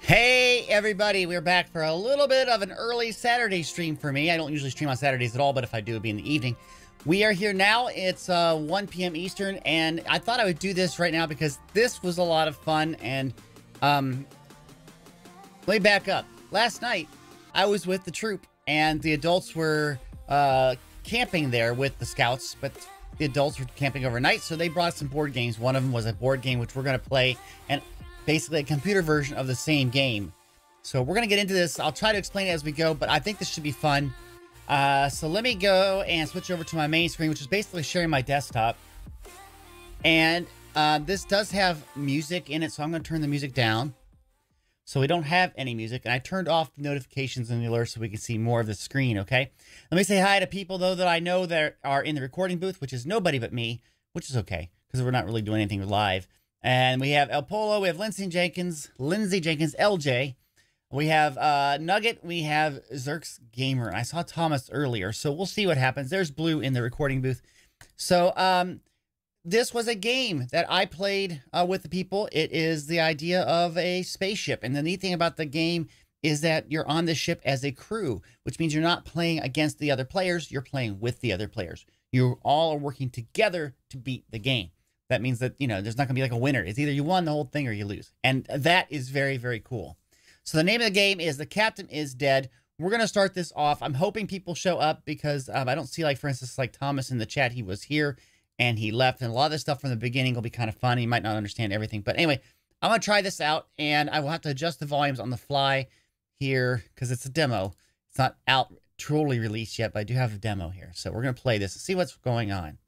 Hey everybody, we're back for a little bit of an early Saturday stream for me. I don't usually stream on Saturdays at all, but if I do, it'll be in the evening. We are here now. It's 1 p.m. Eastern, and I thought I would do this right now because this was a lot of fun. And let me back up. Last night, I was with the troop, and the adults were camping there with the scouts, but the adults were camping overnight, so they brought some board games. One of them was a board game, which we're going to play, and basically a computer version of the same game. So we're going to get into this. I'll try to explain it as we go, but I think this should be fun. So let me go and switch over to my main screen, which is basically sharing my desktop. And this does have music in it, so I'm going to turn the music down. So we don't have any music. And I turned off the notifications and the alerts so we can see more of the screen, okay? Let me say hi to people, though, that I know that are in the recording booth, which is nobody but me, which is okay, because we're not really doing anything live. And we have El Polo, we have Lindsay Jenkins, LJ. We have Nugget, we have Zerks Gamer. I saw Thomas earlier, so we'll see what happens. There's Blue in the recording booth. So this was a game that I played with the people. It is the idea of a spaceship. And the neat thing about the game is that you're on the ship as a crew, which means you're not playing against the other players. You're playing with the other players. You all are working together to beat the game. That means that, you know, there's not going to be like a winner. It's either you won the whole thing or you lose. And that is very, very cool. So the name of the game is The Captain is Dead. We're going to start this off. I'm hoping people show up because I don't see, like, for instance, like Thomas in the chat. He was here and he left. And a lot of this stuff from the beginning will be kind of fun. You might not understand everything. But anyway, I'm going to try this out. And I will have to adjust the volumes on the fly here because it's a demo. It's not out truly released yet, but I do have a demo here. So we're going to play this and see what's going on.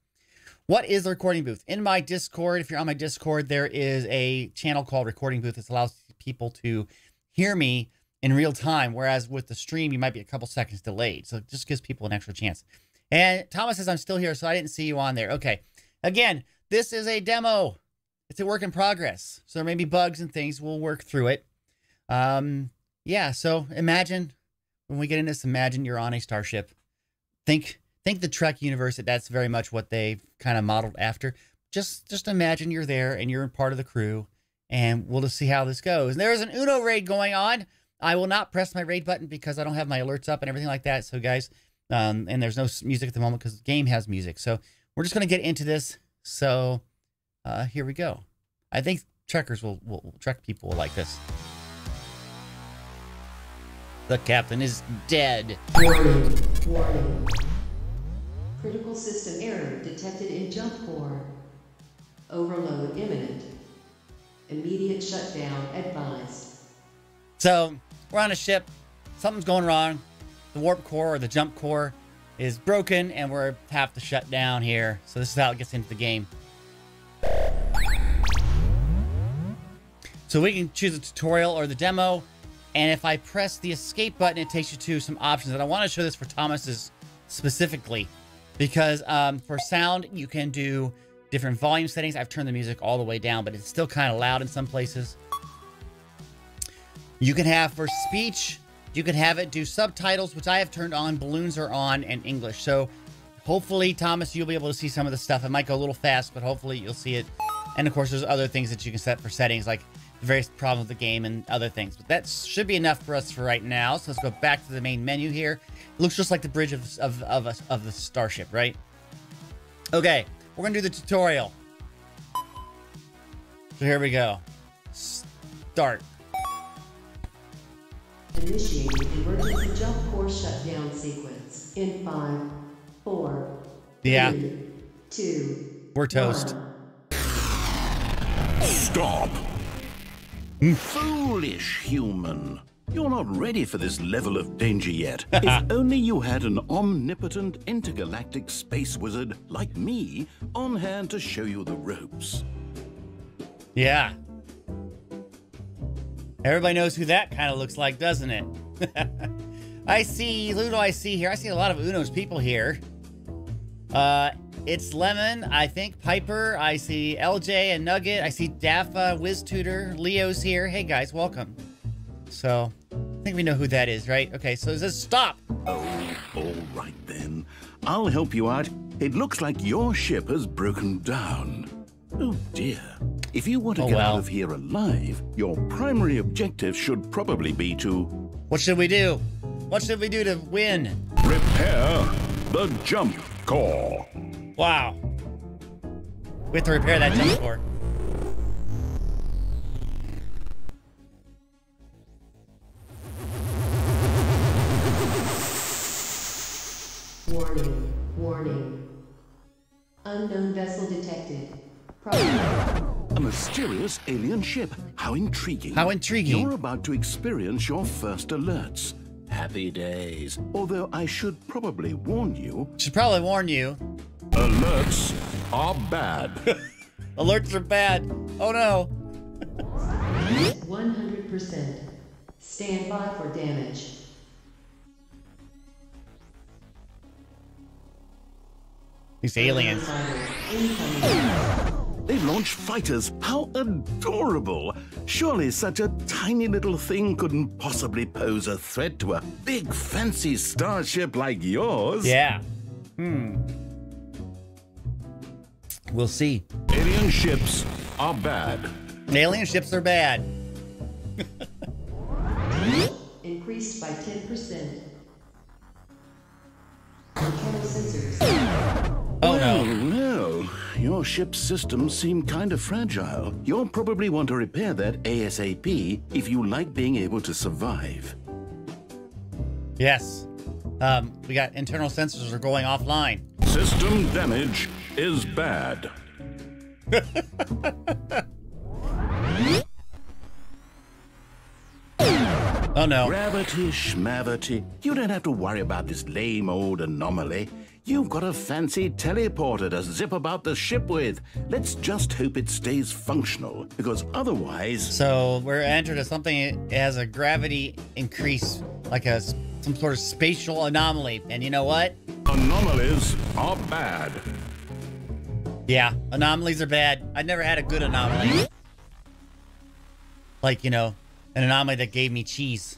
What is the recording booth? In my Discord, if you're on my Discord, there is a channel called Recording Booth. This allows people to hear me in real time, whereas with the stream, you might be a couple seconds delayed. So it just gives people an extra chance. And Thomas says, I'm still here, so I didn't see you on there. Okay. Again, this is a demo. It's a work in progress. So there may be bugs and things. We'll work through it. Yeah, so imagine, when we get into this, imagine you're on a starship. Think the Trek universe, that's very much what they've kind of modeled after. Just imagine you're there and you're part of the crew, and we'll just see how this goes. And there's an Uno raid going on. I will not press my raid button because I don't have my alerts up and everything like that. So guys, and there's no music at the moment because the game has music. So we're just going to get into this. So here we go. I think Trekkers Trek people will like this. The captain is dead. Warning. Critical system error detected in jump core. Overload imminent. Immediate shutdown advised. So we're on a ship. Something's going wrong. The warp core or the jump core is broken and we're have to shut down here. So this is how it gets into the game. So we can choose a tutorial or the demo. And if I press the escape button, it takes you to some options. And I want to show this for Thomas's specifically. Because for sound, you can do different volume settings. I've turned the music all the way down, but it's still kind of loud in some places. You can have, for speech, you can have it do subtitles, which I have turned on. Balloons are on, and English. So hopefully, Thomas, you'll be able to see some of the stuff. It might go a little fast, but hopefully you'll see it. And of course, there's other things that you can set for settings, like the various problems of the game and other things. But that should be enough for us for right now. So let's go back to the main menu here. It looks just like the bridge of the starship, right? Okay, we're gonna do the tutorial. So here we go. Start. Initiating emergency jump core shutdown sequence in 5, 4, Yeah. 3, 2, We're toast. 1. Stop! Foolish human. You're not ready for this level of danger yet. If only you had an omnipotent intergalactic space wizard like me on hand to show you the ropes. Yeah. Everybody knows who that kind of looks like, doesn't it? I see, who do I see here? I see a lot of Uno's people here. It's Lemon, I think, Piper, I see LJ and Nugget, I see Daffa, WizTutor, Leo's here. Hey guys, welcome. So, I think we know who that is, right? Okay, so it says stop. Oh, all right then. I'll help you out. It looks like your ship has broken down. Oh dear. If you want to Oh, get well. out of here alive, your primary objective should probably be to What should we do? What should we do to win? repair the jump core. Wow. We have to repair that jump core. Warning. Warning. Unknown vessel detected. A mysterious alien ship. How intriguing. How intriguing. You're about to experience your first alerts. Happy days. Although I should probably warn you, Should probably warn you. alerts are bad. Alerts are bad. Oh no. 100%. Stand by for damage. These aliens. Incoming. They've launched fighters. How adorable. Surely such a tiny little thing couldn't possibly pose a threat to a big fancy starship like yours. Yeah. We'll see. Alien ships are bad. Alien ships are bad. Increased by 10%. Internal sensors. Oh Well, no. no. Your ship's systems seem kind of fragile. You'll probably want to repair that ASAP if you like being able to survive. Yes. We got internal sensors are going offline. System damage is bad. Oh no. Gravity schmavity. You don't have to worry about this lame old anomaly. You've got a fancy teleporter to zip about the ship with. Let's just hope it stays functional, because otherwise... So we're entered as something that has a gravity increase, like some sort of spatial anomaly. And you know what? Anomalies are bad. Yeah, anomalies are bad. I never had a good anomaly. Like, you know, an anomaly that gave me cheese.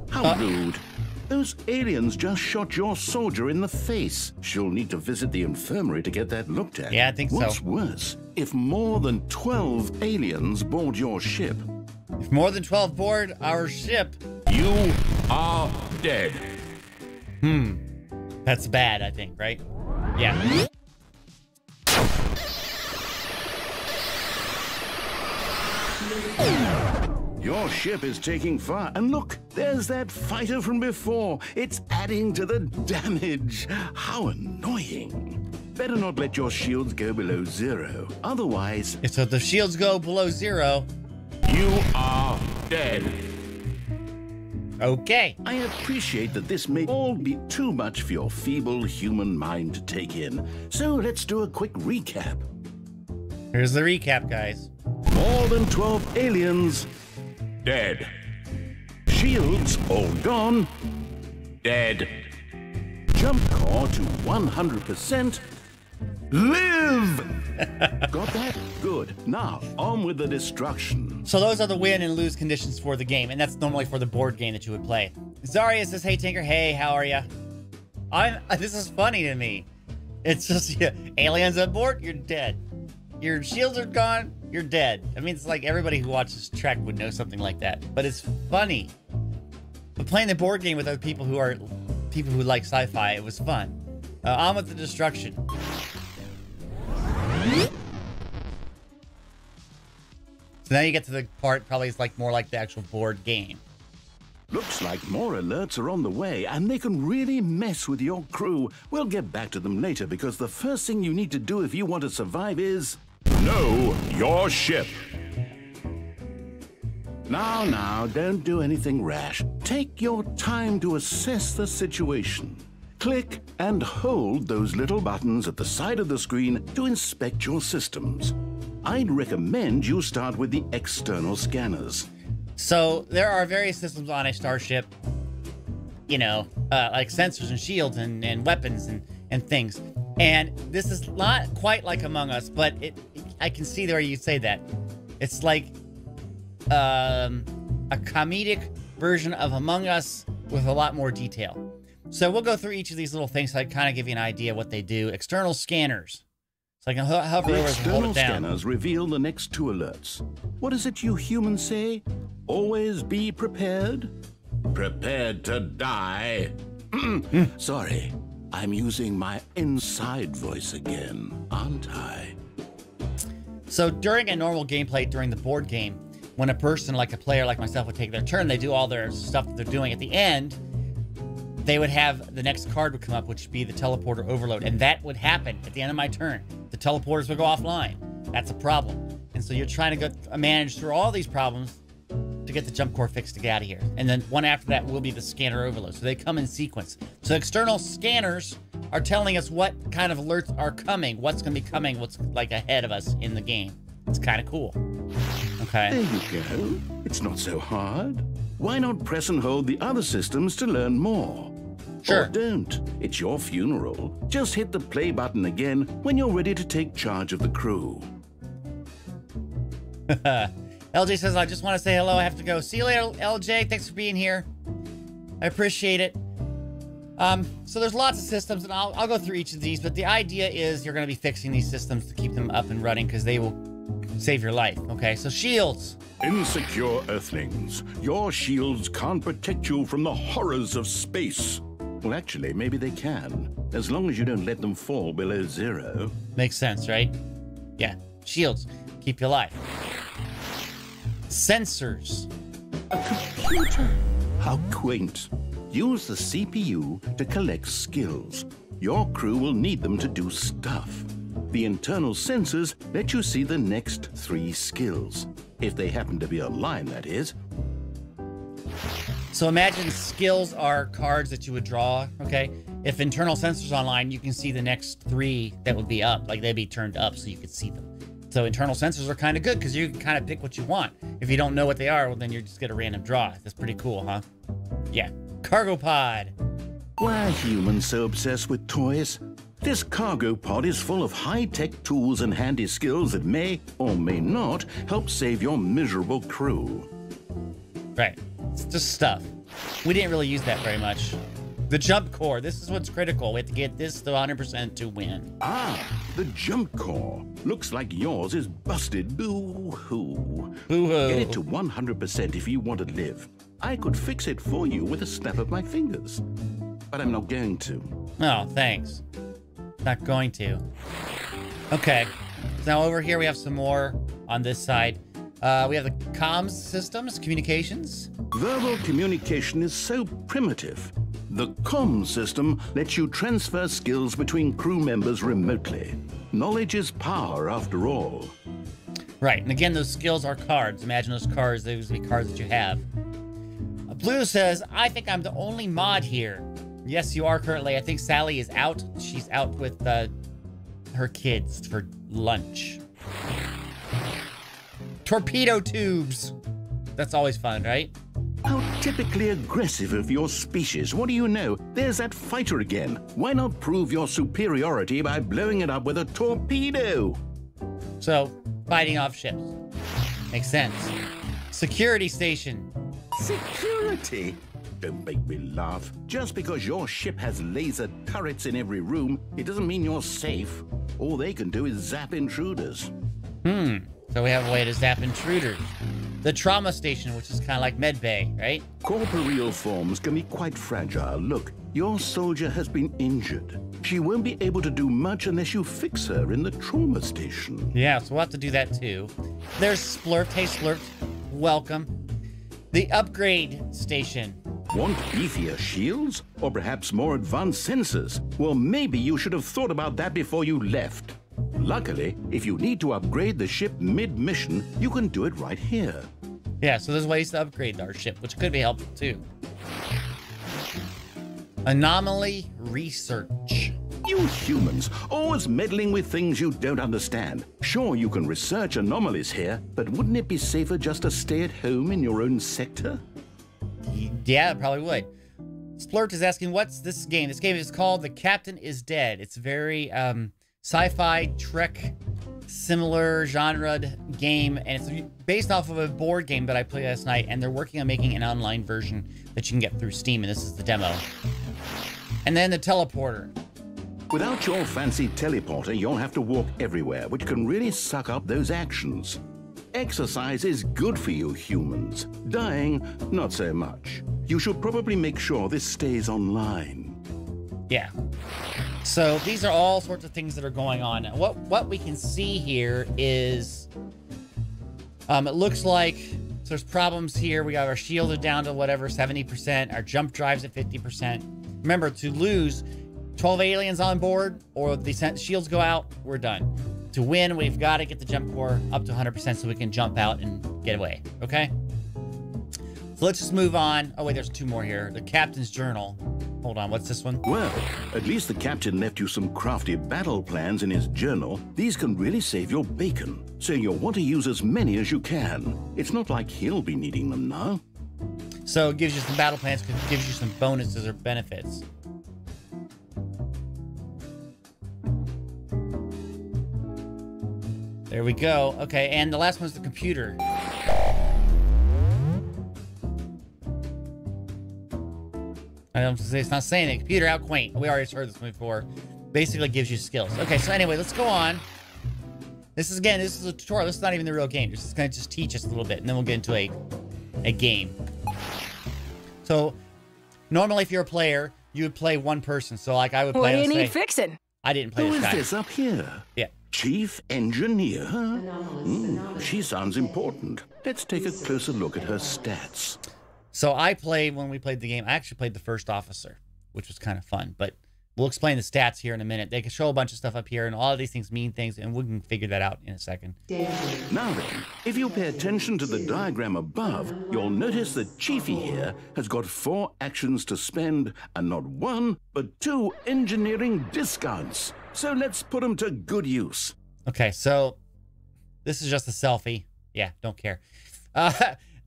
How rude. Those aliens just shot your soldier in the face. She'll need to visit the infirmary to get that looked at. Yeah, I think so. What's worse, if more than 12 aliens board your ship, If more than 12 board our ship, you are dead. that's bad, I think, right? Yeah. Your ship is taking fire. And look, there's that fighter from before. It's adding to the damage. How annoying. Better not let your shields go below zero. Otherwise, So if the shields go below zero, you are dead. okay. I appreciate that this may all be too much for your feeble human mind to take in. So let's do a quick recap. Here's the recap, guys. More than 12 aliens, dead. Shields all gone, dead. Jump core to 100%, live! Got that? Good. Now, on with the destruction. So those are the win and lose conditions for the game, and that's normally for the board game that you would play. Zarya says, "Hey Tinker, hey, how are ya?" This is funny to me. It's just aliens on board, you're dead. Your shields are gone, you're dead. I mean, it's like everybody who watches Trek would know something like that, but it's funny. But playing the board game with other people who like sci-fi, it was fun. On with the destruction. So now you get to the part probably is like more like the actual board game. Looks like more alerts are on the way, and they can really mess with your crew. We'll get back to them later, because the first thing you need to do if you want to survive is... know your ship. Now, don't do anything rash. Take your time to assess the situation. Click and hold those little buttons at the side of the screen to inspect your systems. I'd recommend you start with the external scanners. So there are various systems on a starship, you know, like sensors and shields and weapons and things. And this is not quite like Among Us, but I can see where you say that. It's like a comedic version of Among Us with a lot more detail. So we'll go through each of these little things so I kind of give you an idea what they do. External scanners. So I can hover The over and hold external it down. scanners reveal the next 2 alerts. What is it you humans say? Always be prepared? Prepared to die? Sorry, I'm using my inside voice again, aren't I? So during a normal gameplay, during the board game, when a person, like a player like myself, would take their turn, they do all their stuff that they're doing. At the end, they would have the next card would come up, which would be the teleporter overload. And that would happen at the end of my turn. The teleporters would go offline. That's a problem. And so you're trying to go manage through all these problems to get the jump core fixed to get out of here. And then one after that will be the scanner overload. So they come in sequence. So external scanners are telling us what kind of alerts are coming, what's going to be coming, what's like ahead of us in the game. It's kind of cool. Okay. There you go. It's not so hard. Why not press and hold the other systems to learn more? Sure. Or don't. It's your funeral. Just hit the play button again when you're ready to take charge of the crew. LJ says, I just want to say hello. I have to go. See you later, LJ. Thanks for being here. I appreciate it. So there's lots of systems, and I'll go through each of these, but the idea is you're going to be fixing these systems to keep them up and running because they will save your life. Okay, so shields. Insecure Earthlings. Your shields can't protect you from the horrors of space. Well, actually, maybe they can, as long as you don't let them fall below 0. Makes sense, right? Yeah, shields. Keep you alive. Sensors. A computer? How quaint. Use the CPU to collect skills. Your crew will need them to do stuff. The internal sensors let you see the next 3 skills. If they happen to be online, that is. So imagine skills are cards that you would draw, okay? If internal sensors online, you can see the next 3 that would be up. Like they'd be turned up so you could see them. So internal sensors are kind of good because you can kind of pick what you want. If you don't know what they are, well, then you just get a random draw. That's pretty cool, huh? Yeah. Cargo pod. Why are humans so obsessed with toys? This cargo pod is full of high-tech tools and handy skills that may or may not help save your miserable crew. Right. It's just stuff. We didn't really use that very much. The jump core. This is what's critical. We have to get this to 100% to win. Ah, the jump core. Looks like yours is busted. Boo-hoo. Boo-hoo. Get it to 100% if you want to live. I could fix it for you with a snap of my fingers. But I'm not going to. Oh, thanks. Not going to. Okay. So now over here we have some more on this side. We have the comms systems, communications. Verbal communication is so primitive. The comm system lets you transfer skills between crew members remotely. Knowledge is power, after all. Right, and again, those skills are cards. Imagine those cards, those would be cards that you have. Blue says, I think I'm the only mod here. Yes, you are currently. I think Sally is out. She's out with her kids for lunch. Torpedo tubes. That's always fun, right? How typically aggressive of your species. What do you know? There's that fighter again. Why not prove your superiority by blowing it up with a torpedo? So, fighting off ships. Makes sense. Security station. Security? Don't make me laugh. Just because your ship has laser turrets in every room, it doesn't mean you're safe. All they can do is zap intruders. So we have a way to zap intruders. The trauma station, which is kind of like medbay, right? Corporeal forms can be quite fragile. Look, your soldier has been injured. She won't be able to do much unless you fix her in the trauma station. Yeah, so we'll have to do that too. There's Splurf. Hey, Splurf. Welcome. The upgrade station. Want beefier shields? Or perhaps more advanced sensors? Well, maybe you should have thought about that before you left. Luckily, if you need to upgrade the ship mid-mission, you can do it right here. Yeah, so there's ways to upgrade our ship, which could be helpful too. Anomaly research. You humans, always meddling with things you don't understand. Sure, you can research anomalies here, but wouldn't it be safer just to stay at home in your own sector? Yeah, it probably would. Splurt is asking, what's this game? This game is called The Captain is Dead. It's very sci-fi, Trek, similar genre game, and it's based off of a board game that I played last night, and they're working on making an online version that you can get through Steam, and this is the demo. And then the teleporter. Without your fancy teleporter, you'll have to walk everywhere, which can really suck up those actions. Exercise is good for you humans. Dying, not so much. You should probably make sure this stays online. Yeah. So these are all sorts of things that are going on. What we can see here is, it looks like there's problems here. We got our shields are down to whatever, 70%. Our jump drive's at 50%. Remember, to lose 12 aliens on board or the shields go out, we're done. To win, we've got to get the jump core up to 100% so we can jump out and get away, okay? So let's just move on. Oh, wait, there's two more here. The captain's journal. Hold on, what's this one? Well, at least the captain left you some crafty battle plans in his journal. These can really save your bacon, so you'll want to use as many as you can. It's not like he'll be needing them now. So it gives you some battle plans, because it gives you some bonuses or benefits. There we go. Okay, and the last one's the computer. I don't say it's not saying it. Computer out quaint. We already heard this before. Basically gives you skills. Okay, so anyway, let's go on. This is a tutorial. This is not even the real game. This is going to just teach us a little bit, and then we'll get into a game. So normally, if you're a player, you would play one person. So like I would play. What do you need fixing? I didn't play Who this is guy. this up here? Yeah. Chief Engineer? She sounds important. Let's take a closer look at her stats. So when we played the game, I actually played the first officer, which was kind of fun, but we'll explain the stats here in a minute. They can show a bunch of stuff up here, and all of these things mean things, and we can figure that out in a second. Now then, if you pay attention to the diagram above, you'll notice that Chiefy here has got 4 actions to spend, and not 1, but 2 engineering discounts. So let's put them to good use. Okay, so this is just a selfie. Yeah, don't care.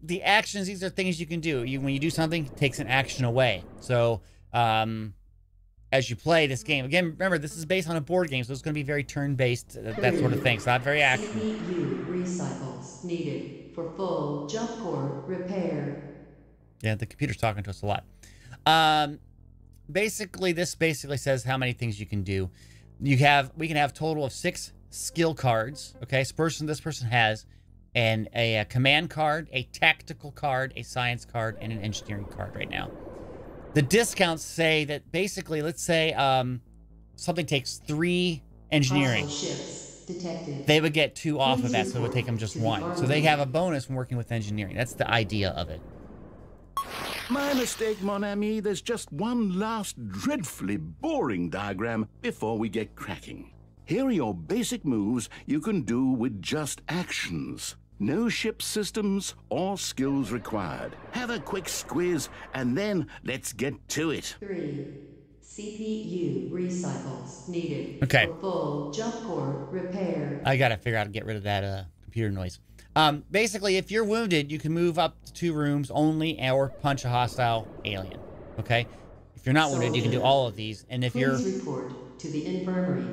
The actions, these are things you can do. When you do something, it takes an action away. So, as you play this game, again, remember, this is based on a board game, so it's going to be very turn-based, that sort of thing. It's not very action. CPU recycles needed for full jump core repair. Yeah, the computer's talking to us a lot. Basically, this basically says how many things you can do. We can have total of 6 skill cards. Okay, so this person has a command card, a tactical card, a science card, and an engineering card right now. The discounts say that basically, let's say something takes 3 engineering. Ships detected. They would get 2 off of that, so it would take them just 1. So they have a bonus from working with engineering. That's the idea of it. My mistake, mon ami. There's just one last dreadfully boring diagram before we get cracking. Here are your basic moves you can do with just actions. No ship systems or skills required. Have a quick squiz, and then let's get to it. 3. CPU recycles needed Okay. for full jump core repair. I gotta figure out how to get rid of that computer noise. Basically, if you're wounded, you can move up to 2 rooms only or punch a hostile alien. Okay? If you're not wounded, you can do all of these. And if you're... Please report to the infirmary.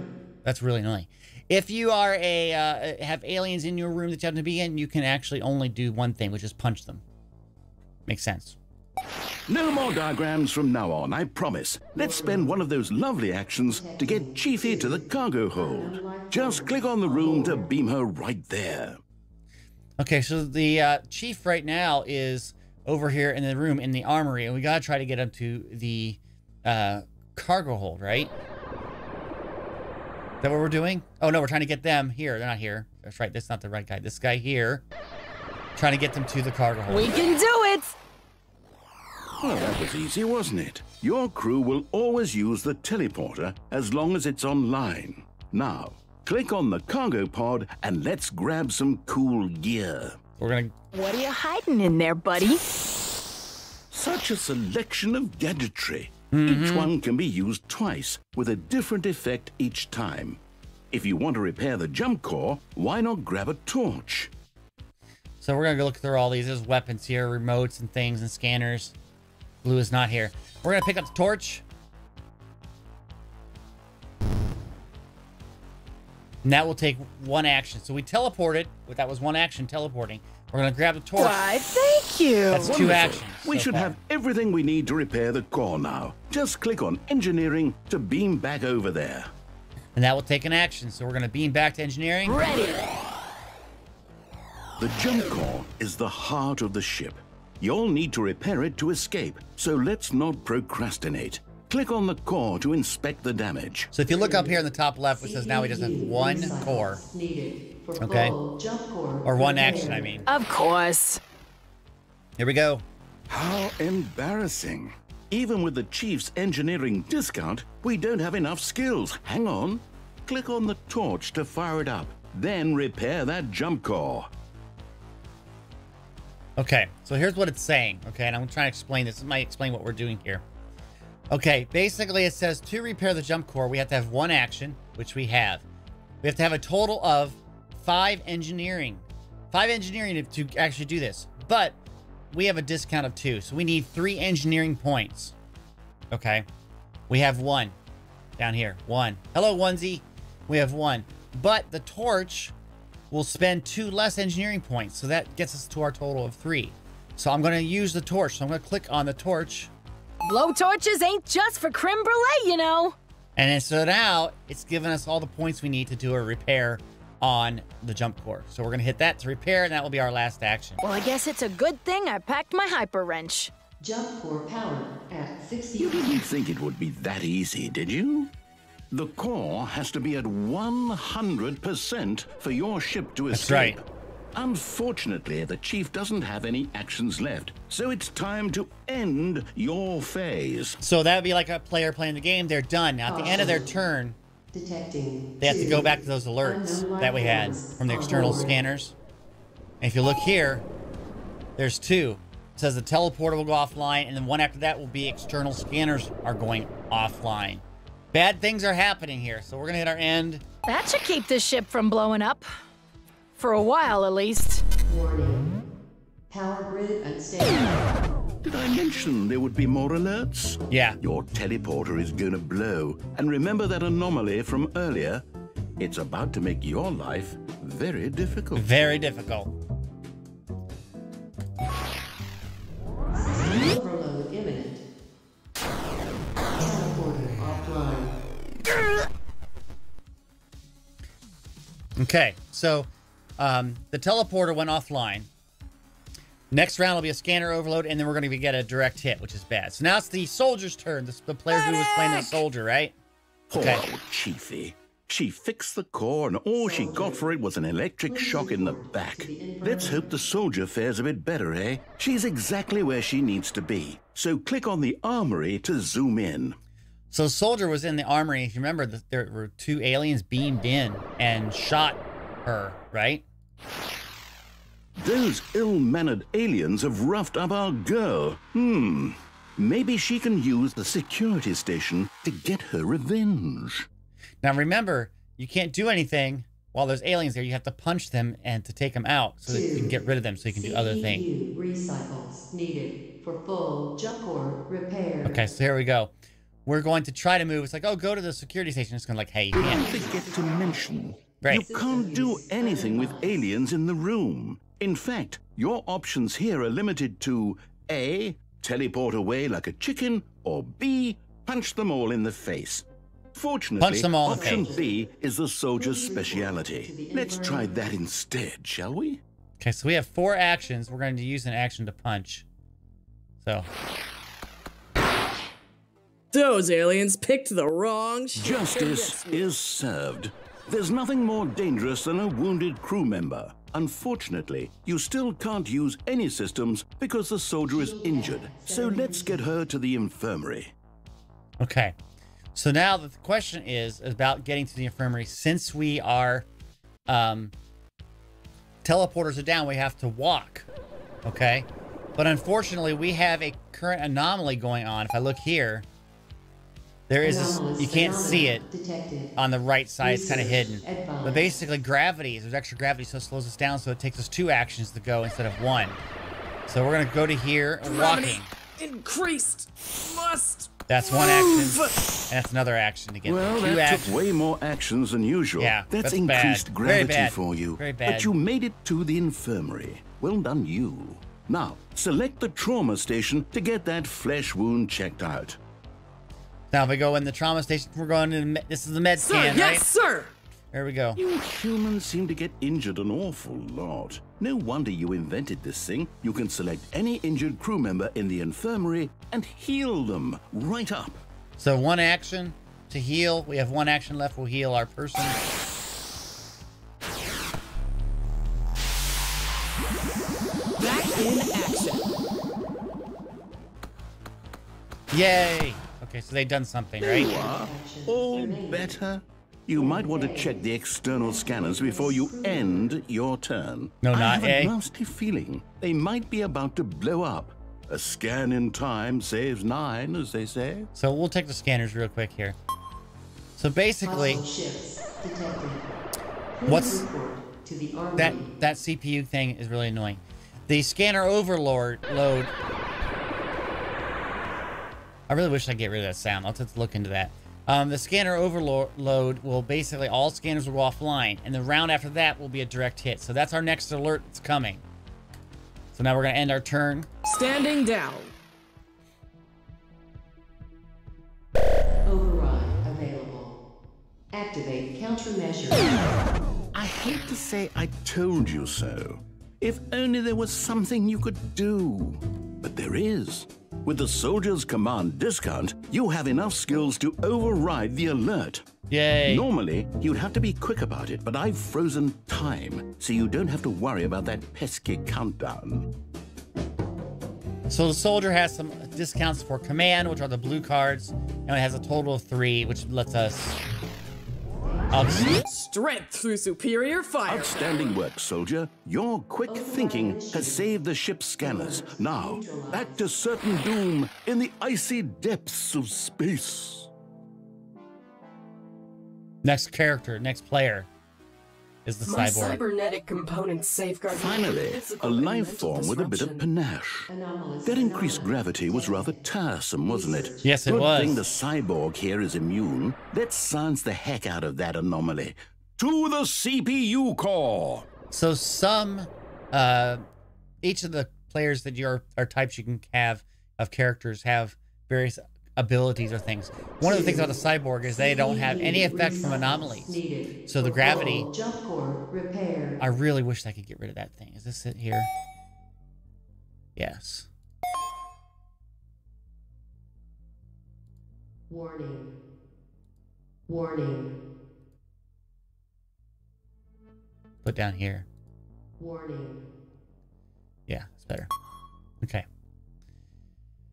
That's really annoying. If you are have aliens in your room that you happen to be in, you can actually only do one thing, which is punch them. Makes sense. No more diagrams from now on, I promise. Let's spend one of those lovely actions to get Chiefy to the cargo hold. Just click on the room to beam her right there. Okay, so the chief right now is over here in the room in the armory, and we gotta try to get him to the cargo hold, right? Is that what we're doing? Oh, no, we're trying to get them here. They're not here. That's right. That's not the right guy. This guy here. Trying to get them to the cargo hold. We can do it! Well, that was easy, wasn't it? Your crew will always use the teleporter as long as it's online. Now, click on the cargo pod and let's grab some cool gear. We're gonna... What are you hiding in there, buddy? Such a selection of gadgetry. Each one can be used twice, with a different effect each time. If you want to repair the jump core, why not grab a torch? So we're gonna go look through all these. There's weapons here, remotes and things and scanners. Blue is not here. We're gonna pick up the torch. And that will take one action. So we teleported. That was one action, teleporting. We're going to grab the torch. Why, thank you. That's two Wonderful. actions. We so should far. have everything we need to repair the core now. Just click on engineering to beam back over there. And that will take an action. So we're going to beam back to engineering. Ready. The jump core is the heart of the ship. You'll need to repair it to escape, so let's not procrastinate. Click on the core to inspect the damage. So if you look up here in the top left, it says now he does have one Recycles core. needed for Okay. full jump core Or one repair. action, I mean. Of course. Here we go. How embarrassing. Even with the Chief's engineering discount, we don't have enough skills. Hang on. Click on the torch to fire it up. Then repair that jump core. Okay, so here's what it's saying. Okay, and I'm trying to explain this. This might explain what we're doing here. Okay, basically it says to repair the jump core, we have to have one action, which we have. We have to have a total of 5 engineering. 5 engineering to actually do this. But we have a discount of 2, so we need 3 engineering points. Okay, we have 1 down here. 1. Hello, onesie. We have 1. But the torch will spend 2 less engineering points, so that gets us to our total of 3. So I'm going to use the torch. So I'm going to click on the torch. Blow torches ain't just for creme brulee, you know. And then so now it's given us all the points we need to do a repair on the jump core. So we're going to hit that to repair, and that will be our last action. Well, I guess it's a good thing I packed my hyper wrench. Jump core power at 60. You didn't think it would be that easy, did you? The core has to be at 100% for your ship to escape. That's right. Unfortunately, the Chief doesn't have any actions left, so it's time to end your phase. So that would be like a player playing the game. They're done. Now, at the end of their turn, Detecting. they have to 2 go back to those alerts unknown that we had life from the forms external on board. scanners. And if you look here, there's 2. It says the teleporter will go offline, and then one after that will be external scanners are going offline. Bad things are happening here, so we're going to hit our end. That should keep this ship from blowing up. For a while, at least. Warning. Power grid unstable. Did I mention there would be more alerts? Yeah. Your teleporter is going to blow. And remember that anomaly from earlier? It's about to make your life very difficult. Very difficult. Overload imminent. Teleporter offline. Okay, so the teleporter went offline. Next round will be a scanner overload, and then we're going to get a direct hit, which is bad. So now it's the soldier's turn. The player who was playing the soldier, right? Okay. Oh, Chiefy. She fixed the core, and all she got for it was an electric shock in the back. Let's hope the soldier fares a bit better, eh? She's exactly where she needs to be. So click on the armory to zoom in. So soldier was in the armory. If you remember, there were 2 aliens beamed in and shot her, right? Those ill-mannered aliens have roughed up our girl. Maybe she can use the security station to get her revenge. Now remember, you can't do anything while there's aliens there. You have to punch them and to take them out so that you can get rid of them so you can do other things. CPU recycles needed for full jump core repair. Okay, so here we go. We're going to try to move. It's like, oh, go to the security station. It's going to like, hey, you Did I can't. forget to mention? Right. You can't do anything with aliens in the room. In fact, your options here are limited to A, teleport away like a chicken, or B, punch them all in the face. Fortunately, Punch them all in the option face. B is the soldier's speciality. Let's try that instead, shall we? Okay, so we have 4 actions. We're going to use an action to punch. So, Those aliens picked the wrong ship. Justice is served. There's nothing more dangerous than a wounded crew member. Unfortunately, you still can't use any systems because the soldier is injured. So let's get her to the infirmary. okay. So now the question is about getting to the infirmary. Since we are, teleporters are down, we have to walk. Okay. But unfortunately, we have a current anomaly going on. If I look here, there is this, Anomalous you can't see it phenomena detected. on the right side. It's kind of hidden. Research advised. But basically, gravity, there's extra gravity, so it slows us down. So it takes us 2 actions to go instead of 1. So we're going to go to here, walking. Increased. Must That's one action. And that's another action to get Well, two that actions. took way more actions than usual. Yeah, that's that's bad. increased Very gravity bad. for you. Very bad. But you made it to the infirmary. Well done, you. Now, select the trauma station to get that flesh wound checked out. Now if we go in the trauma station, we're going to this is the med Sir, scan, yes, right? sir. There we go. You humans seem to get injured an awful lot. No wonder you invented this thing. You can select any injured crew member in the infirmary and heal them right up. So one action to heal. We have one action left. We'll heal our person. Back in action. Yay! Okay, so they've done something, right? All better. You might want to check the external scanners before you end your turn. No, I not have A. a nasty feeling they might be about to blow up. A scan in time saves 9, as they say. So we'll take the scanners real quick here. So basically, Hostile ships detected. Please What's- report to the armory. that CPU thing is really annoying. The scanner overload. I really wish I'd get rid of that sound. I'll have to look into that. The scanner overload will basically, all scanners will go offline, and the round after that will be a direct hit. So that's our next alert that's coming. So now we're going to end our turn. Standing down. Override available. Activate countermeasure. I hate to say I told you so. If only there was something you could do. But there is. With the Soldier's Command discount, you have enough skills to override the alert. Yay. Normally, you'd have to be quick about it, but I've frozen time, so you don't have to worry about that pesky countdown. So the soldier has some discounts for command, which are the blue cards, and it has a total of 3, which lets us... Strength through superior fire. Outstanding work, soldier. Your quick thinking has saved the ship's scanners. Now, back to certain doom in the icy depths of space. Next character, next player is the My cyborg. cybernetic components safeguard my Finally, physical a and life mental form with a bit of disruption. panache. Anomalous. That increased gravity was rather tiresome, wasn't it? Yes, it Good was. thing the cyborg here is immune. Let's science the heck out of that anomaly. To the CPU core! So some, each of the players that are types you can have of characters have various abilities or things. One of the things about the cyborg is they don't have any effect from anomalies. Needed. So the gravity, Jump core repair. I really wish I could get rid of that thing. Is this it here? Yes. Warning. Warning. Put down here. Warning. Yeah, it's better. Okay.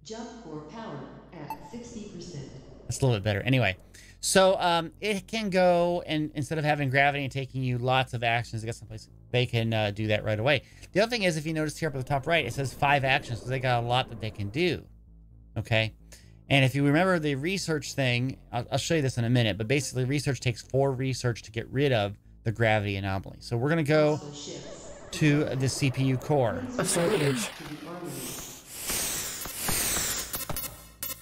Jump core power at 60%. That's a little bit better. Anyway, so it can go, and instead of having gravity and taking you lots of actions to get someplace, they can do that right away. The other thing is, if you notice here up at the top right, it says 5 actions, so they got a lot that they can do. Okay? And if you remember the research thing, I'll show you this in a minute, but basically research takes 4 research to get rid of the gravity anomaly. So we're going to go to the CPU core. Affirmative.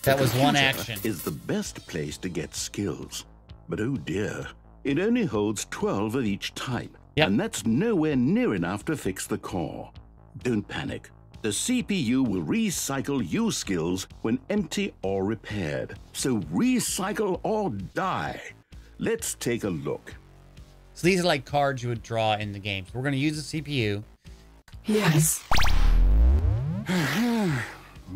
That was one Computer action. Is the best place to get skills. But oh dear, it only holds 12 of each type. Yep. And that's nowhere near enough to fix the core. Don't panic. The CPU will recycle you skills when empty or repaired. So recycle or die. Let's take a look. So these are like cards you would draw in the game. So we're going to use the CPU. Yes.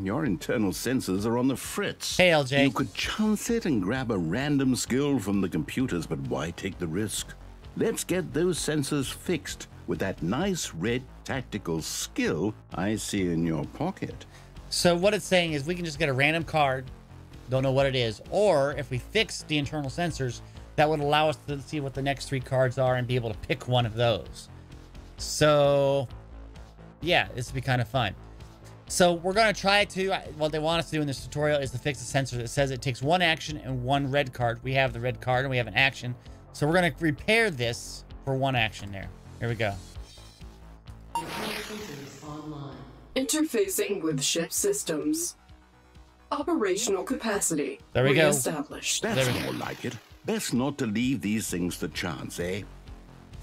Your internal sensors are on the fritz. Hey, LJ. You could chance it and grab a random skill from the computers, but why take the risk? Let's get those sensors fixed with that nice red tactical skill I see in your pocket. So what it's saying is we can just get a random card, don't know what it is, or if we fix the internal sensors, that would allow us to see what the next 3 cards are and be able to pick one of those. So, yeah, this would be kind of fun. So we're going to try to, what they want us to do in this tutorial is to fix the sensor that says it takes 1 action and 1 red card. We have the red card and we have an action. So we're going to repair this for 1 action there. Here we go. Sensors online. Interfacing with ship systems. Operational capacity. There we go. Reestablished. That's more like it. Best not to leave these things to chance, eh?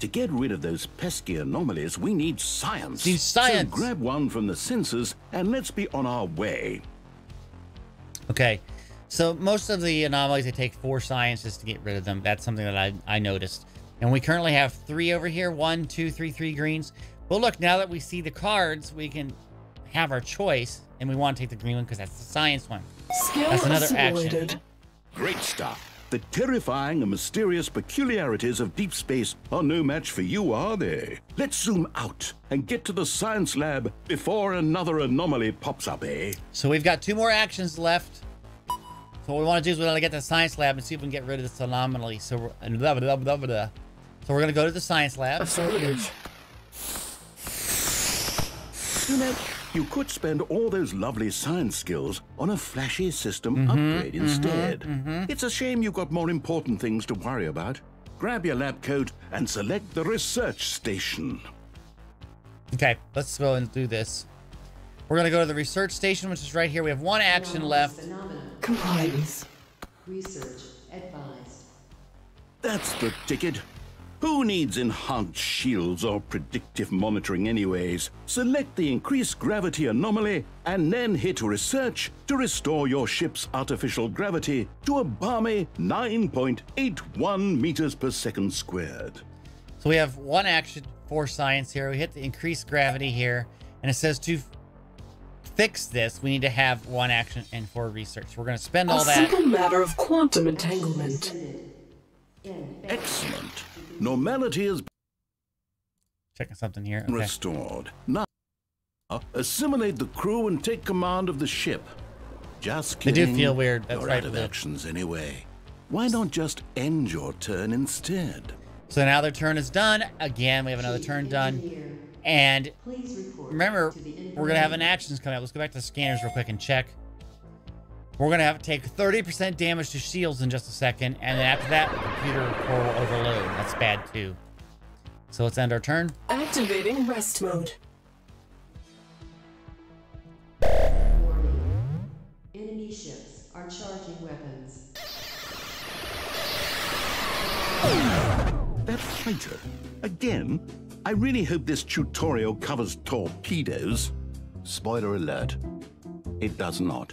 To get rid of those pesky anomalies, we need science. Need science. So grab one from the sensors and let's be on our way. Okay, so most of the anomalies, they take 4 sciences to get rid of them. That's something that I noticed. And we currently have 3 over here. 1, 2, 3, 3 greens. But look, now that we see the cards, we can have our choice. And we want to take the green one because that's the science one. Skill That's another assimilated. action. Great stuff. The terrifying and mysterious peculiarities of deep space are no match for you, are they? Let's zoom out and get to the science lab before another anomaly pops up, eh? So we've got 2 more actions left. So what we want to do is we want to get to the science lab and see if we can get rid of this anomaly. So we're, So we're going to go to the science lab. Affirmative. You know, you could spend all those lovely science skills on a flashy system upgrade instead. It's a shame you've got more important things to worry about. Grab your lab coat and select the research station. Okay, let's go and do this. We're going to go to the research station, which is right here. We have 1 action left. Phenomena. Compliance. Research advised. That's the ticket. Who needs enhanced shields or predictive monitoring anyways? Select the increased gravity anomaly and then hit research to restore your ship's artificial gravity to a balmy 9.81 meters per second squared. So we have 1 action for science here. We hit the increased gravity here. And it says to fix this, we need to have 1 action and 4 research. We're going to spend all A that. simple matter of quantum entanglement. Excellent. Normality is Checking something here. Okay. restored. Now, assimilate the crew and take command of the ship. Just They kidding. do feel weird. That's You're right, out of Blue. actions anyway. Why not just end your turn instead? So now their turn is done. Again, we have another turn done. And Please report remember, to the we're going to have an actions coming up. Let's go back to the scanners real quick and check. We're going to have to take 30% damage to shields in just a second. And then after that, the computer core will overload. That's bad too. So let's end our turn. Activating rest mode. Warning. Enemy ships are charging weapons. That fighter. Again? I really hope this tutorial covers torpedoes. Spoiler alert. It does not.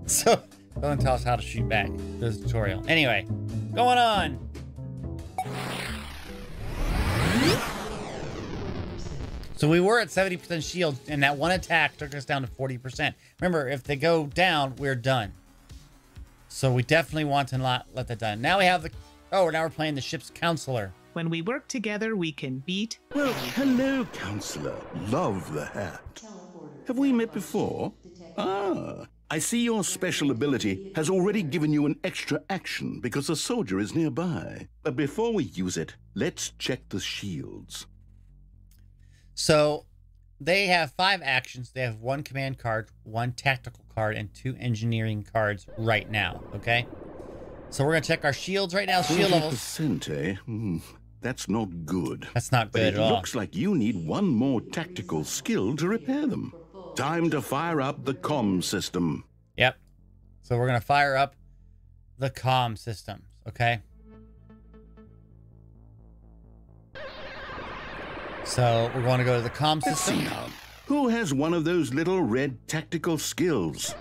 So, don't tell us how to shoot back. There's a tutorial. Anyway, going on. So we were at 70% shield, and that 1 attack took us down to 40%. Remember, if they go down, we're done. So we definitely want to not let that done. Now we have the... Oh, now we're playing the ship's counselor. When we work together, we can beat. Well, hello, Counselor. Love the hat. Have we met before? Ah, I see your special ability has already given you an extra action because a soldier is nearby. But before we use it, let's check the shields. So they have 5 actions. They have 1 command card, 1 tactical card, and 2 engineering cards right now, okay? So we're going to check our shields right now. Shield levels. 40%, eh? That's not good. That's not But good it at all. looks like you need 1 more tactical skill to repair them. Time to fire up the comm system. Yep. So we're going to fire up the comm systems, okay? So we're going to go to the comm Let's see system. now. Who has one of those little red tactical skills?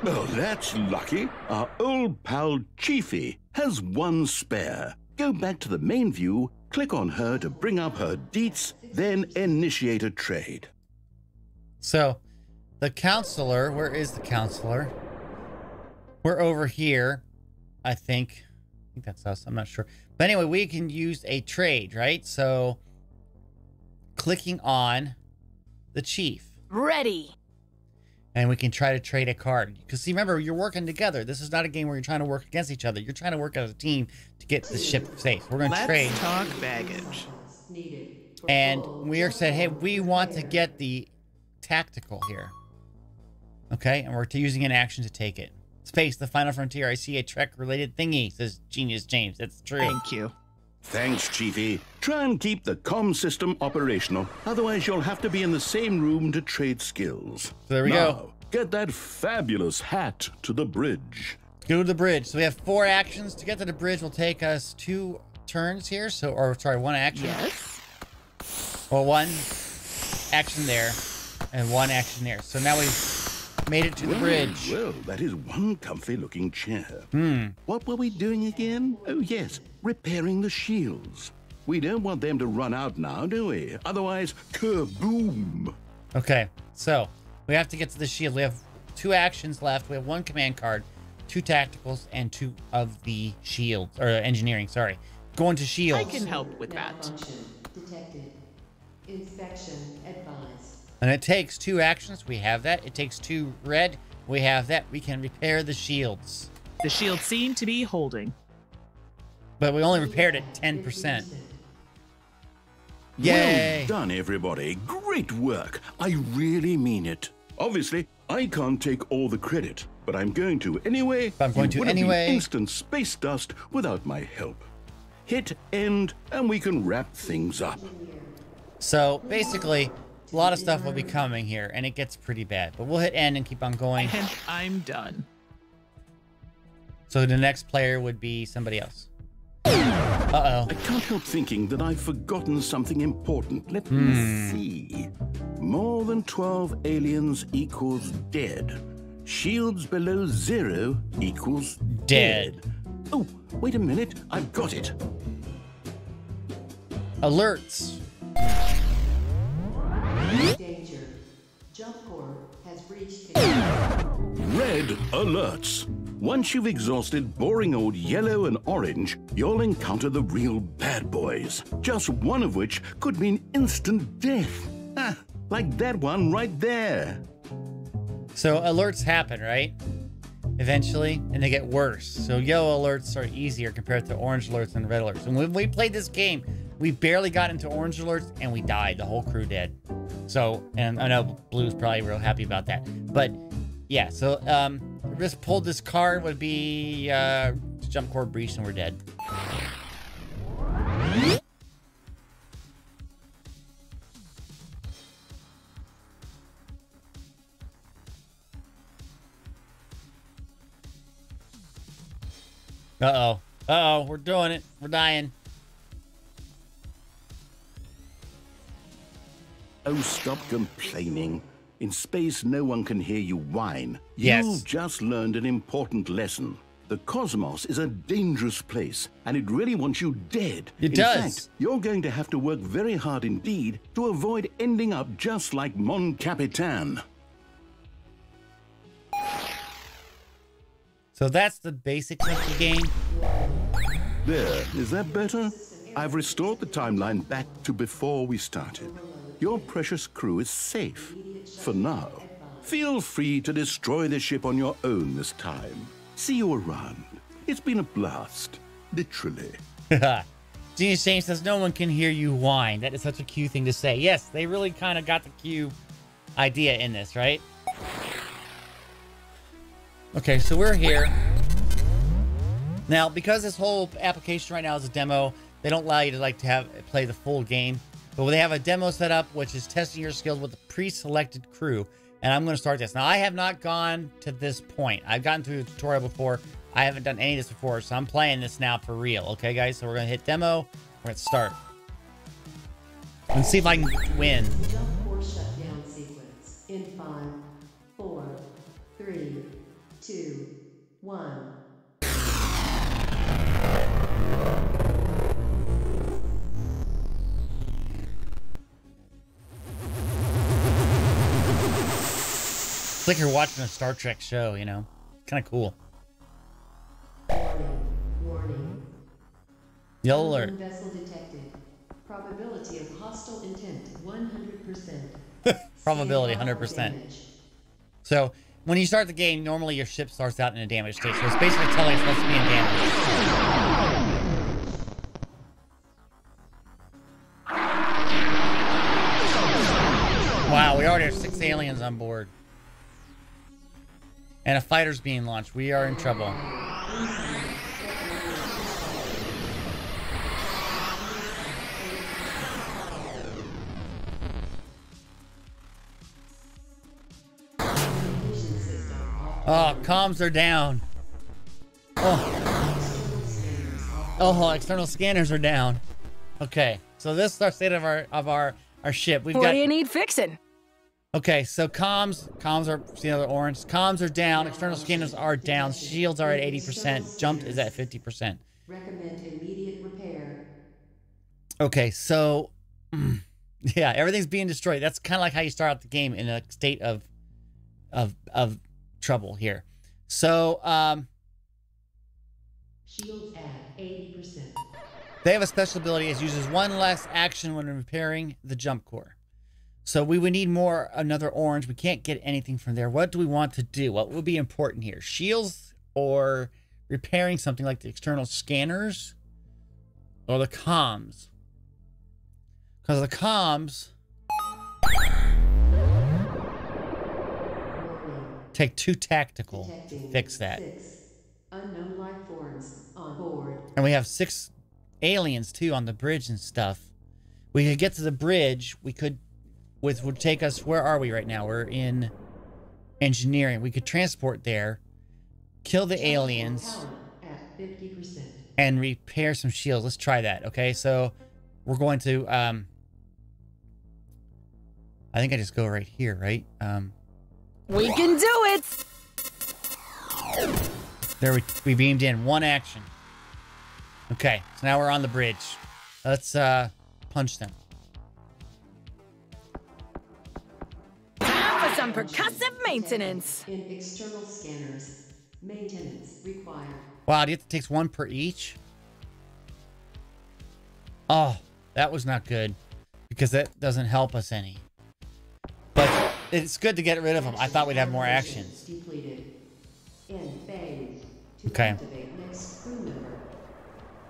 Oh, that's lucky. Our old pal Chiefy has 1 spare. Go back to the main view, click on her to bring up her deets, then initiate a trade. So the counselor, where is the counselor? We're over here, I think. I think that's us. I'm not sure. But anyway, we can use a trade, right? So clicking on the chief. Ready. And we can try to trade a card. Because see, remember, you're working together. This is not a game where you're trying to work against each other. You're trying to work as a team to get the ship safe. We're going to Let's trade. talk baggage. Needed. for And full we are said, hey, we want to repair. get the tactical here. Okay, and we're using an action to take it. Space, the final frontier. I see a Trek-related thingy, says Genius James. That's true. Thank you. Thanks, Chiefy. Try and keep the comm system operational. Otherwise, you'll have to be in the same room to trade skills. So there we Now, go. get that fabulous hat to the bridge. Go to the bridge. So we have 4 actions. To get to the bridge will take us 2 turns here. So, or sorry, 1 action. Yes. Well, 1 action there and 1 action there. So now we've made it to the bridge. Well, that is one comfy-looking chair. What were we doing again? Oh, yes, repairing the shields. We don't want them to run out now, do we? Otherwise, kaboom! Okay, so we have to get to the shield. We have 2 actions left. We have 1 command card, 2 tacticals, and 2 of the shields, or engineering, sorry. Going to shields. I can help with that. Malfunction detected. Inspection advised. And it takes 2 actions. We have that. It takes 2 red. We have that. We can repair the shields. The shield seemed to be holding. But we only repaired it 10%. Yay! Well done, everybody. Great work. I really mean it. Obviously, I can't take all the credit, but I'm going to anyway. I'm going to You wouldn't be anyway. instant space dust without my help. Hit end, and we can wrap things up. So basically, a lot of stuff will be coming here, and it gets pretty bad. But we'll hit end and keep on going. And I'm done. So the next player would be somebody else. Uh-oh. I can't help thinking that I've forgotten something important. Let me see. More than 12 aliens equals dead. Shields below 0 equals Dead. Oh, wait a minute. I've got it. Alerts. Danger. Jump core has reached Red alerts. Once you've exhausted boring old yellow and orange, you'll encounter the real bad boys. Just one of which could mean instant death. Ah, like that one right there. So alerts happen, right? Eventually, and they get worse. So yellow alerts are easier compared to orange alerts and red alerts. And when we played this game, we barely got into orange alerts and we died. The whole crew dead. So, and I know Blue's probably real happy about that. But yeah, so just pulled this card would be jump core breach and we're dead. Uh-oh. Uh-oh, we're doing it. We're dying. Oh, stop complaining. In space, no one can hear you whine. Yes. You've just learned an important lesson. The cosmos is a dangerous place, and it really wants you dead. It does. In fact, you're going to have to work very hard indeed to avoid ending up just like Mon Capitan. So that's the basics of the game. There, is that better? I've restored the timeline back to before we started. Your precious crew is safe. For now. Feel free to destroy the ship on your own this time. See you around. It's been a blast. Literally. Genius James says, no one can hear you whine. That is such a Q thing to say. Yes, they really kind of got the Q idea in this, right? Okay, so we're here. Now, because this whole application right now is a demo, they don't allow you to play the full game. But they have a demo set up, which is testing your skills with a pre-selected crew. And I'm going to start this. Now, I have not gone to this point. I've gotten through the tutorial before. I haven't done any of this before, so I'm playing this now for real. Okay, guys? So we're going to hit demo. We're going to start. And see if I can win. Jump core shutdown sequence in 5, 4, 3, 2, 1. It's like you're watching a Star Trek show, you know? Kind of cool. Warning. Warning. Yellow alert. Unknown vessel detected. Probability of hostile intent 100%. Probability, Stand by for 100%. damage. So, when you start the game, normally your ship starts out in a damaged state. So it's basically telling us what's being damaged. Wow, we already have 6 aliens on board. And a fighter's being launched. We are in trouble. Conditions Oh, comms are down. Oh. Oh, external scanners are down. Okay, so this is our state of our ship. We've What got. do you need fixing? Okay, so comms are, see the orange. Comms are down. External scanners are down. Shields are at 80%. Jump is at 50%. Recommend immediate repair. Okay, so yeah, everything's being destroyed. That's kind of like how you start out the game in a state of trouble here. So Shields at 80%. they have a special ability. It uses one less action when repairing the jump core. So we would need another orange. We can't get anything from there. What do we want to do? What would be important here? Shields or repairing something like the external scanners or the comms? Because the comms take 2 tactical to fix that. 6 unknown life forms on board. And we have 6 aliens too on the bridge and stuff. We could get to the bridge. We could, would take us, where are we right now? We're in engineering. We could transport there, kill the aliens, Power at 50%. and repair some shields. Let's try that. Okay, so we're going to, I think I just go right here, right? We can do it! There we beamed in 1 action. Okay, so now we're on the bridge. Let's punch them. Time for some percussive maintenance. In external scanners. Maintenance required. Wow, do you have to take 1 per each? Oh, that was not good. Because that doesn't help us any. But it's good to get rid of them. I thought we'd have more actions. Depleted. In phase. To Okay. activate next crew member.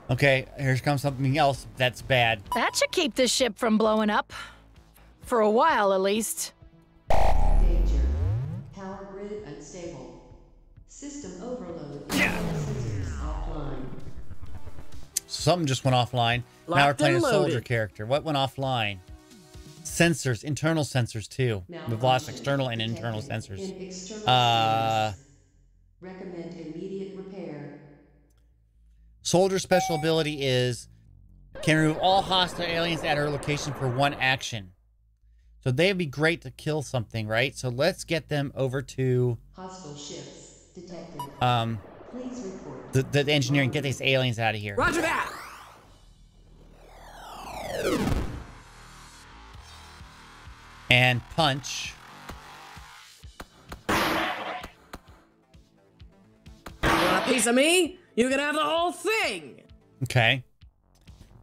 Okay, here comes something else that's bad. That should keep this ship from blowing up. For a while, at least. Danger. Power grid unstable. System overload. Sensors offline. Something just went offline. Now we're Locked playing a and soldier loaded. character. What went offline? Sensors, internal sensors too. We've lost external and internal sensors. In external Uh, scanners. Recommend immediate repair. Soldier special ability is can remove all hostile aliens at her location for 1 action. So they'd be great to kill something, right? So let's get them over to Hostile ships detected. Please report. the engineering. Get these aliens out of here. Roger that! And punch. Want a piece of me? You can have the whole thing! Okay.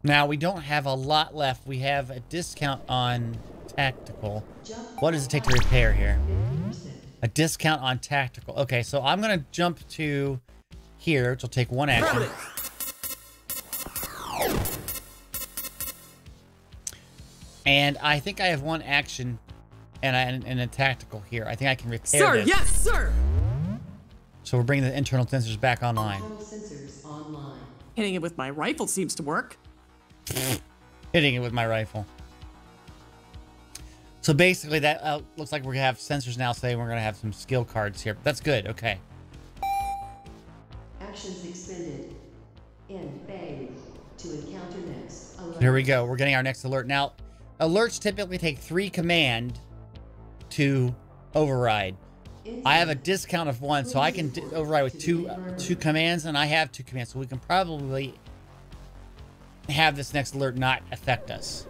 Now we don't have a lot left. We have a discount on tactical. What does it take to repair here? A discount on tactical. Okay, so I'm gonna jump to here, which will take 1 action. Affirmative. And I think I have 1 action and a tactical here. I think I can repair Sir, this. yes, sir! So we're bringing the internal sensors back online. Internal sensors online. Hitting it with my rifle seems to work. Hitting it with my rifle. So basically that looks like we're gonna have sensors now saying we're gonna have some skill cards here. That's good, okay. Actions expended. In phase. To encounter next. Alert. Here we go. We're getting our next alert. Now, alerts typically take 3 command to override. I have a discount of 1, so I can override with two commands, and I have 2 commands, so we can probably have this next alert not affect us.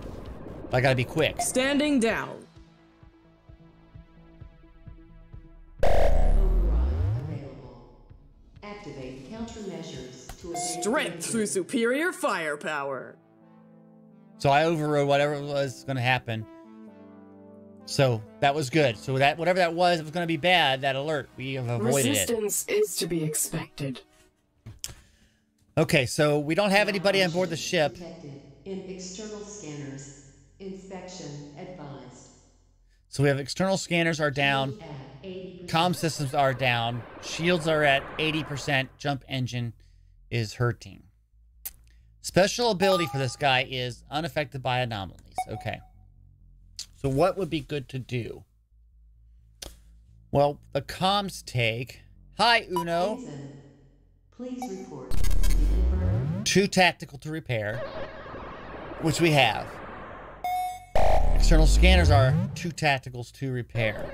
But I gotta be quick. Standing down. Override available. Activate countermeasures to evade Strength danger. through superior firepower. So I overrode whatever was gonna happen. So that was good. So that whatever that was, it was gonna be bad, that alert. We have avoided it. Resistance is to be expected. Okay, so we don't have anybody on board the ship. Detected in external scanners. Inspection advised. So we have external scanners are down. At 80%. Comm systems are down. Shields are at 80%. Jump engine is hurting. Special ability for this guy is unaffected by anomalies. Okay. So what would be good to do? Well, the comms take Hi, Uno. Ensign, please report to the infirmary. 2 tactical to repair, which we have. External scanners are 2 tacticals to repair.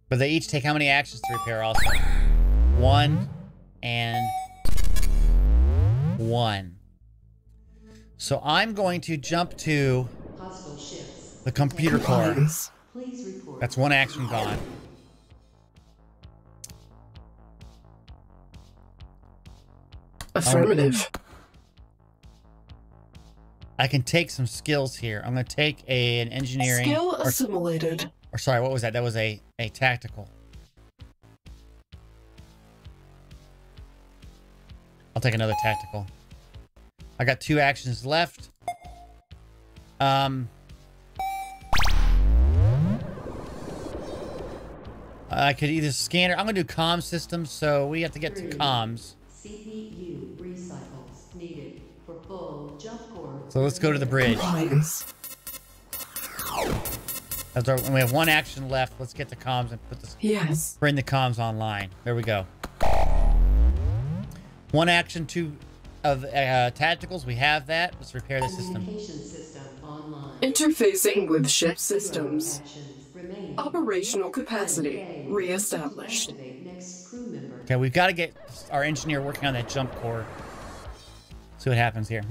But they each take how many actions to repair also? 1 and 1. So I'm going to jump to Hostile ships. the computer core. Please report. That's 1 action gone. Affirmative. I can take some skills here. I'm going to take an engineering. Skill assimilated. Or sorry, what was that? That was a tactical. I'll take another tactical. I got 2 actions left. I could either scanner. I'm gonna do comm systems, so we have to get to comms. CPU recycles needed for full jump core. So let's go to the bridge. Compliance. And we have 1 action left. Let's get the comms and put this. Yes. Bring the comms online. There we go. 1 action, 2 of tacticals. We have that. Let's repair the system. Communication system online. Interfacing with ship systems. Actions remaining. Operational capacity reestablished. Activate next crew member. Okay, we've got to get our engineer working on that jump core. See what happens here.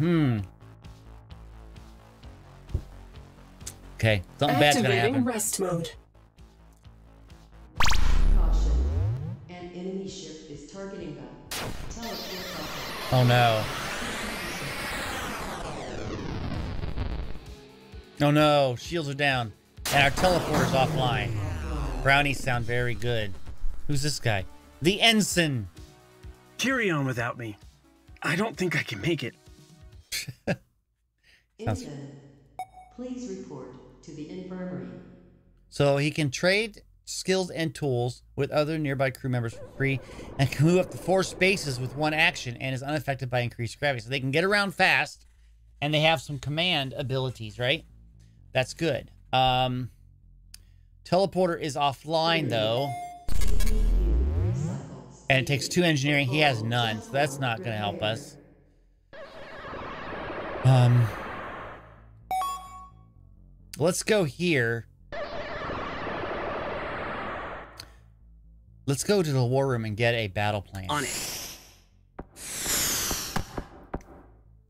Okay, something bad's gonna Activating happen. rest mode. Caution. An enemy ship is targeting them. Teleport buffer. Oh no. Oh no, shields are down. And our teleporter's offline. Brownies sound very good. Who's this guy? The ensign. Carry on without me. I don't think I can make it. Ensign, please report to the infirmary. So he can trade skills and tools with other nearby crew members for free and can move up to 4 spaces with 1 action and is unaffected by increased gravity. So they can get around fast and they have some command abilities, right? That's good. Teleporter is offline though. And it takes 2 engineering. He has none, so that's not going to help us. Let's go here. Let's go to the war room and get a battle plan. On it.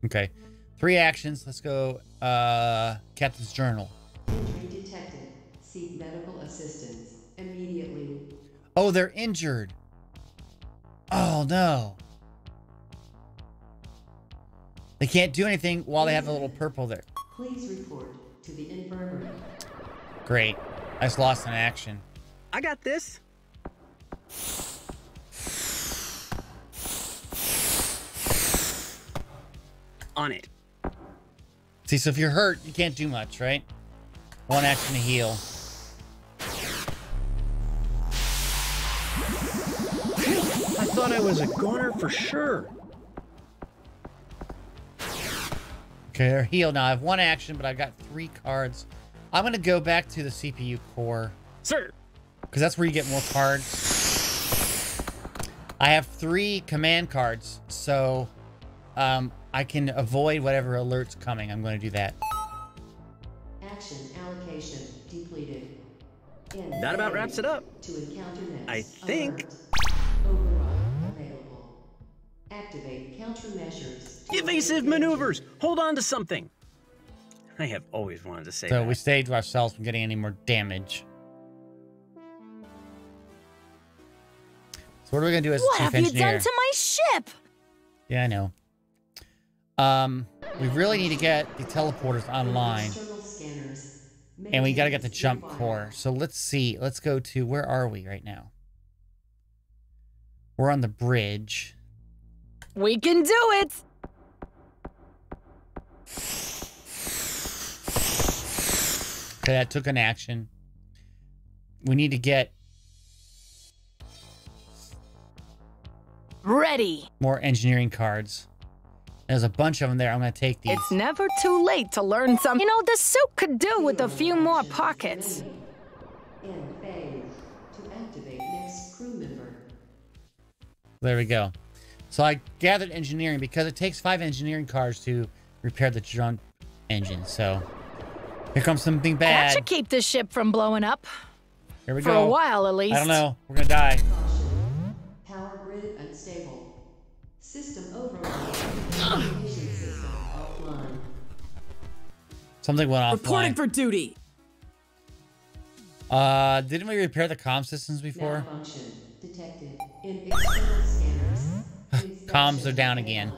Okay. 3 actions. Let's go. Captain's Journal. Injury detected. Seek medical assistance immediately. Oh, they're injured. Oh, no. They can't do anything while they have the little purple there. Please report to the infirmary. Great. I just lost an action. I got this. On it. See, so if you're hurt, you can't do much, right? 1 action to heal. I thought I was a goner for sure. Okay, they're healed now. I have 1 action, but I've got 3 cards. I'm going to go back to the CPU core. Sir. Because that's where you get more cards. I have 3 command cards, so I can avoid whatever alert's coming. I'm going to do that. Action allocation depleted. That about wraps it up. To encounter next. I think. Alert. Override available. Activate countermeasures. Evasive maneuvers. Hold on to something. I have always wanted to say So that. we saved ourselves from getting any more damage. So what are we going to do as What chief have engineer? you done to my ship? Yeah, I know. We really need to get the teleporters online. External scanners. And we got to get the jump Maintain core. So let's see. Let's go to, where are we right now? We're on the bridge. We can do it! Okay, that took an action. We need to get Ready. more engineering cards. There's a bunch of them there. I'm going to take these. It's never too late to learn something. You know, the suit could do with a few more pockets. End phase to activate next crew member. There we go. So I gathered engineering because it takes 5 engineering cars to repair the jump engine. So here comes something bad. That should keep this ship from blowing up. Here we For go. a while, at least. I don't know. We're going to die. Power grid unstable. System overload. Communication system offline. Something went off. Reporting for duty. Didn't we repair the comm systems before? Malfunction detected in external scanners. Comms are down again.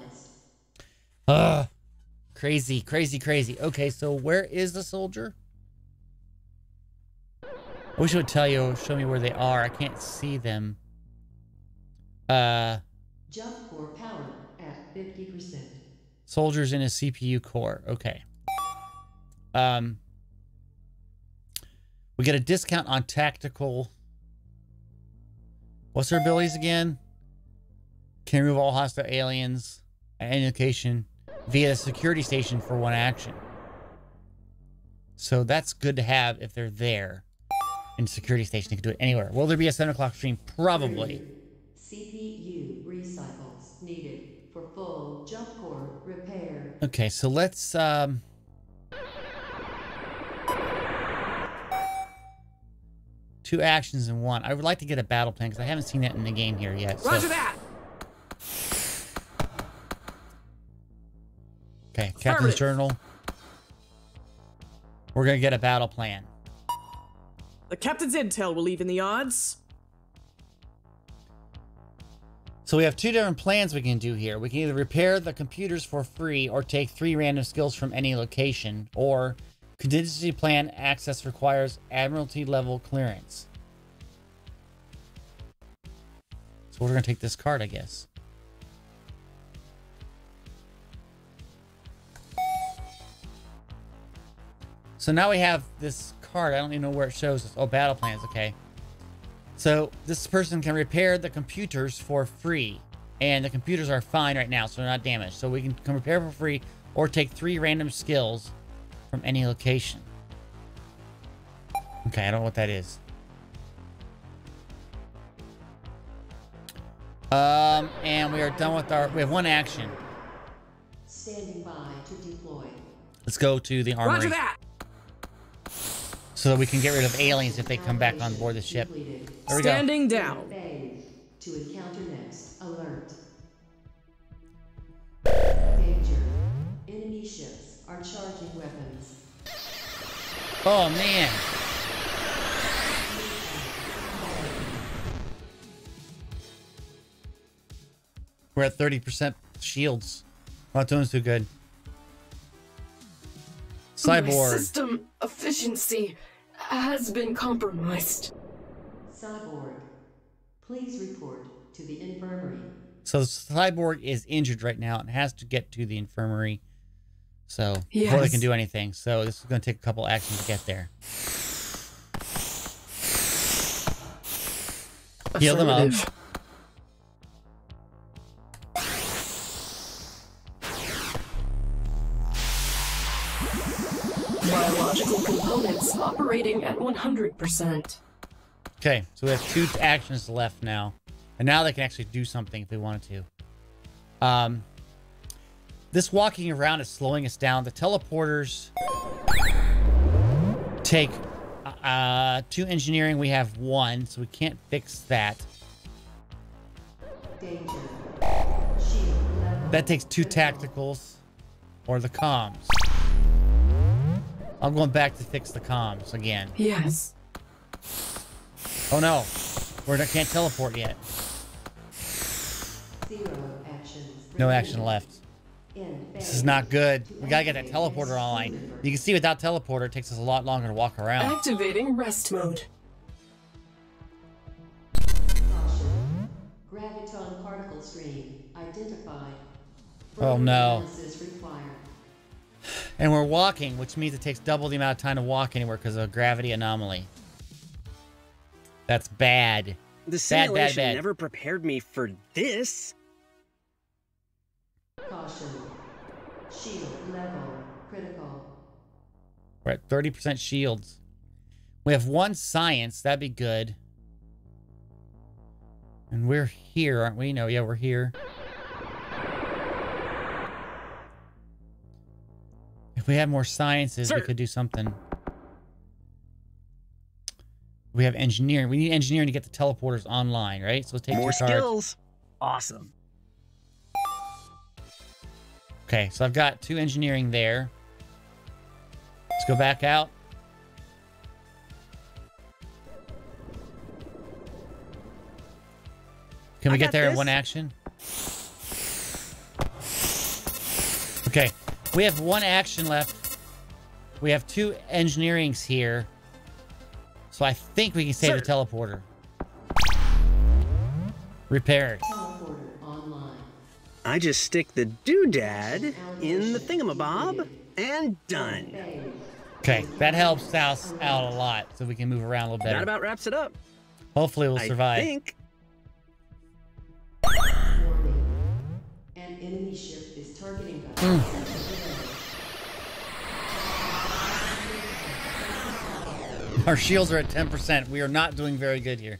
Ugh. Crazy, crazy, crazy. Okay, so where is the soldier? I wish it would tell you, show me where they are. I can't see them. Jump core power at 50%. Soldiers in a CPU core. Okay. We get a discount on tactical. What's their abilities again? Can remove all hostile aliens at any location via the security station for 1 action. So that's good to have if they're there. In security station, you can do it anywhere. Will there be a 7 o'clock stream? Probably. CPU recycles needed for full jump core repair. Okay, so let's 2 actions in 1. I would like to get a battle plan because I haven't seen that in the game here yet. So. Roger that. Okay, Captain's Journal. We're gonna get a battle plan. The captain's intel will even the odds. So we have 2 different plans we can do here. We can either repair the computers for free or take 3 random skills from any location, or contingency plan access requires Admiralty level clearance. So we're gonna take this card, I guess. So now we have this card. I don't even know where it shows us. Oh, battle plans. Okay. So this person can repair the computers for free. And the computers are fine right now, so they're not damaged. So we can repair for free or take 3 random skills from any location. Okay, I don't know what that is. And we are done with we have 1 action. Standing by to deploy. Let's go to the armory. Roger that. So that we can get rid of aliens if they come back on board the ship. Completed. There we go. Standing down. Phase to encounter next. Alert. Danger. Enemy ships are charging weapons. Oh, man. We're at 30% shields. Not doing too good. My Cyborg. system efficiency has been compromised. Cyborg. Please report to the infirmary. So Cyborg is injured right now and has to get to the infirmary. So before they can do anything. So this is going to take a couple actions to get there. Heal them up. Affirmative. Biological components operating at 100%. Okay, so we have 2 actions left now. And now they can actually do something if they wanted to. This walking around is slowing us down. The teleporters take 2 engineering. We have 1, so we can't fix that. Danger. Shield level. That takes 2 tacticals or the comms. I'm going back to fix the comms again. Yes. Oh no, we can't teleport yet. 0 actions. No action left. End This phase. is not good. To We gotta get that activate teleporter next online. crew member. You can see without teleporter, it takes us a lot longer to walk around. Activating rest mode. Caution. Graviton particle stream identified. Oh, Further no. analysis required. And we're walking, which means it takes double the amount of time to walk anywhere because of a gravity anomaly. That's bad. The simulation bad. never prepared me for this. Caution. Shield level critical. We're at 30% shields. We have 1 science. That'd be good. And we're here, aren't we? No, yeah, we're here. If we had more sciences, we could do something. We have engineering. We need engineering to get the teleporters online, right? So let's take More 2 cards. skills. Awesome. Okay, so I've got 2 engineering there. Let's go back out. Can we get there in 1 action? Okay, we have 1 action left. We have 2 engineerings here. So I think we can save the teleporter. Repaired. Teleporter online. I just stick the doodad in the thingamabob and done. Okay, that helps us out a lot, so we can move around a little better. That about wraps it up. Hopefully we'll survive. I think. Warning. An enemy ship is targeting us. Our shields are at 10%. We are not doing very good here.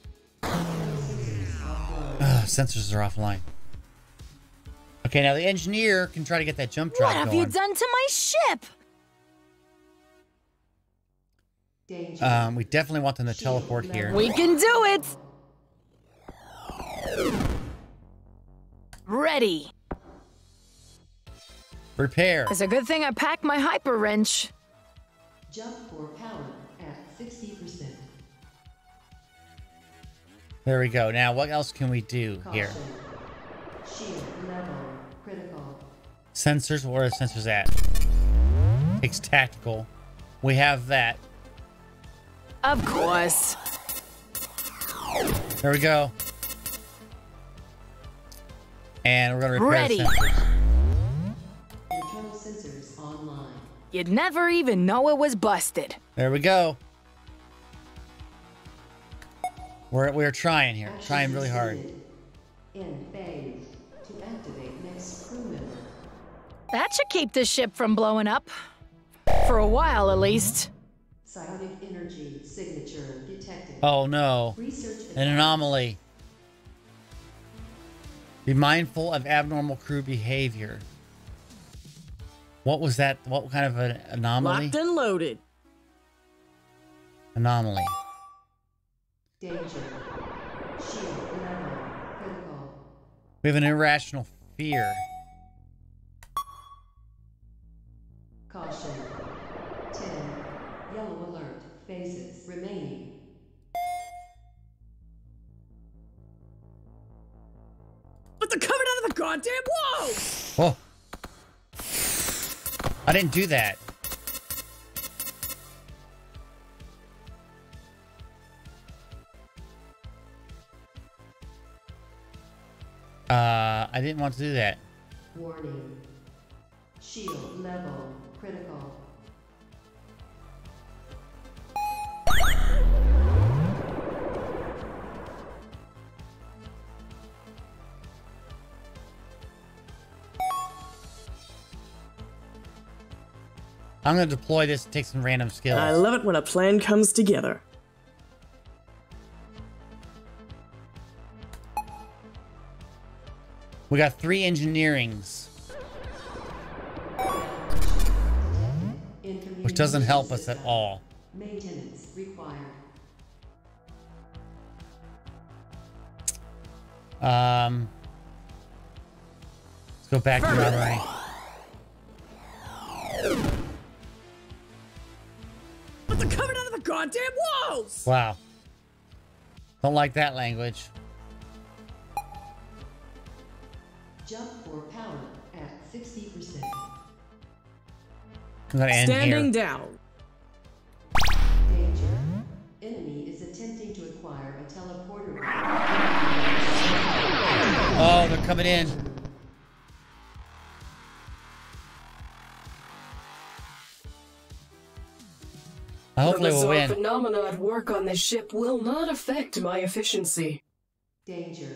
Sensors are offline. Okay, now the engineer can try to get that jump drive What have going. you done to my ship? Danger. We definitely want them to teleport here. We can do it! Ready. Repair. It's a good thing I packed my hyper wrench. Jump core power at 60%. There we go. Now, what else can we do here? Caution. Shield level critical. Sensors. Where are the sensors at? Takes tactical. We have that. Of course. There we go. And we're going to repair Ready. the sensors. Internal sensors online. You'd never even know it was busted. There we go. We're trying here. Action Trying really hard. succeeded. In phase to activate next crew member. That should keep the ship from blowing up. For a while, at least. Psionic energy signature detected. Oh no. Research An anomaly. Be mindful of abnormal crew behavior. What was that? What kind of an anomaly? Locked and loaded. Anomaly. Danger. Shield level critical. We have an irrational fear. Caution. 10. Yellow alert. Phases remaining. But they're coming out of the goddamn wall! Oh. I didn't do that. I didn't want to do that. Warning. Shield level critical. I'm going to deploy this and take some random skills. I love it when a plan comes together. We got 3 engineerings, which doesn't help us at all. Maintenance required. Let's go back to armory. But they're coming out of the goddamn walls! Wow. Don't like that language. Jump core power at 60%. I'm going to end Standing here. down. Danger. Enemy is attempting to acquire a teleporter. Oh, they're coming in. Hopefully the we'll bizarre win. phenomena at work on this ship will not affect my efficiency. Danger.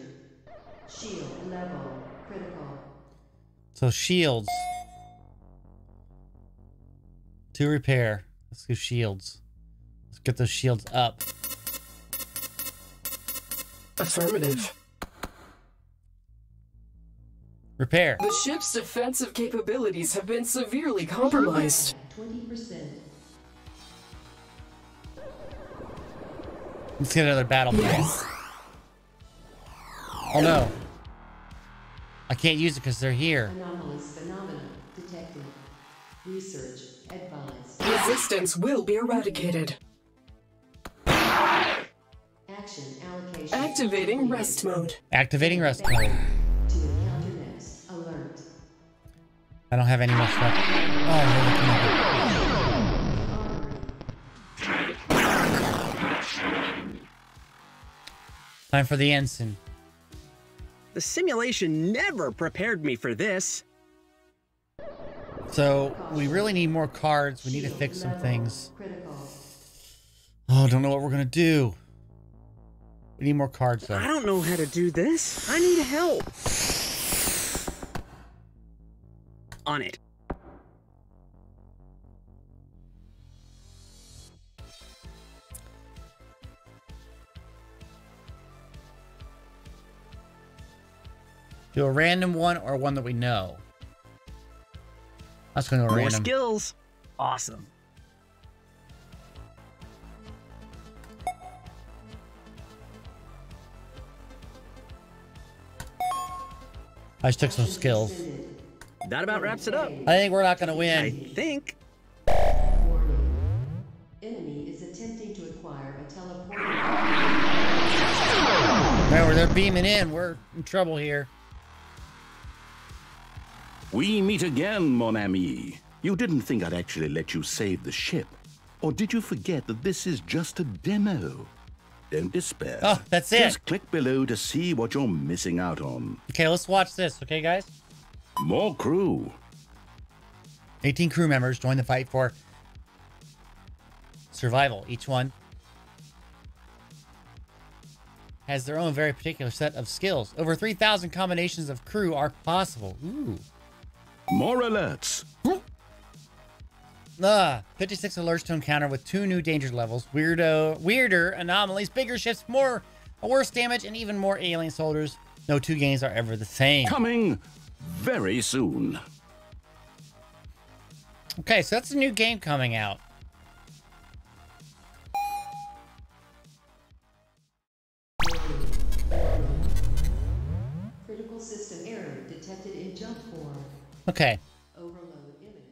Shield level critical. So shields. To repair. Let's do shields. Let's get those shields up. Affirmative. Repair. The ship's defensive capabilities have been severely compromised. 20%. Let's get another battle plan. Yes. Oh no. I can't use it because they're here. Anomalous phenomena detected. Research advised. Resistance will be eradicated. Action allocation. Activating rest mode. Activating rest mode. To encounter next. Alert. I don't have any more stuff. Oh, time for the ensign. The simulation never prepared me for this. So we really need more cards. We need to fix some things. Critical. Oh, I don't know what we're gonna do. We need more cards though. I don't know how to do this. I need help. On it. Do a random one or one that we know. That's gonna go More random. skills. Awesome. I just took some skills. That about wraps it up. I think we're not gonna I win. think. Warning. Enemy is attempting to acquire a teleporter. Remember, they're beaming in. We're in trouble here. We meet again, mon ami. You didn't think I'd actually let you save the ship. Or did you forget that this is just a demo? Don't despair. Oh, that's it. Just click below to see what you're missing out on. Okay, let's watch this. Okay, guys. More crew. 18 crew members join the fight for survival. Each one has their own very particular set of skills. Over 3,000 combinations of crew are possible. Ooh. More alerts. 56 alerts to encounter with 2 new danger levels. Weirder anomalies, bigger ships, worse damage, and even more alien soldiers. No 2 games are ever the same. Coming very soon. Okay, so that's a new game coming out. Critical system error detected in jump form. Okay. Overload imminent.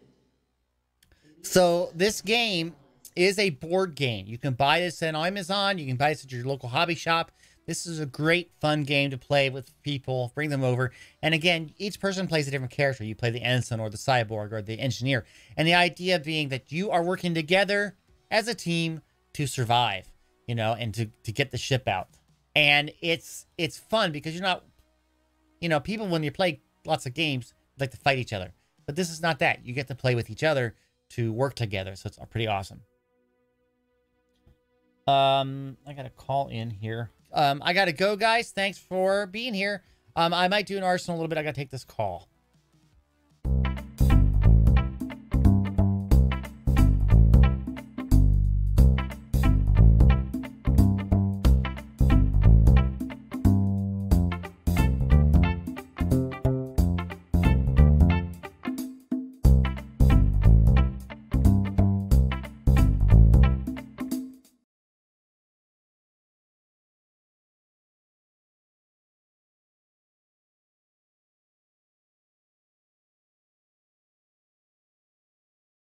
So this game is a board game. You can buy this on Amazon. You can buy this at your local hobby shop. This is a great, fun game to play with people. Bring them over. And again, each person plays a different character. You play the ensign or the cyborg or the engineer. And the idea being that you are working together as a team to survive, you know, and to get the ship out. And it's fun because you're not, you know, people when you play lots of games like to fight each other. But this is not that. You get to play with each other to work together. So it's pretty awesome. I got a call in here. I got to go, guys. Thanks for being here. I might do an Arsenal a little bit. I got to take this call.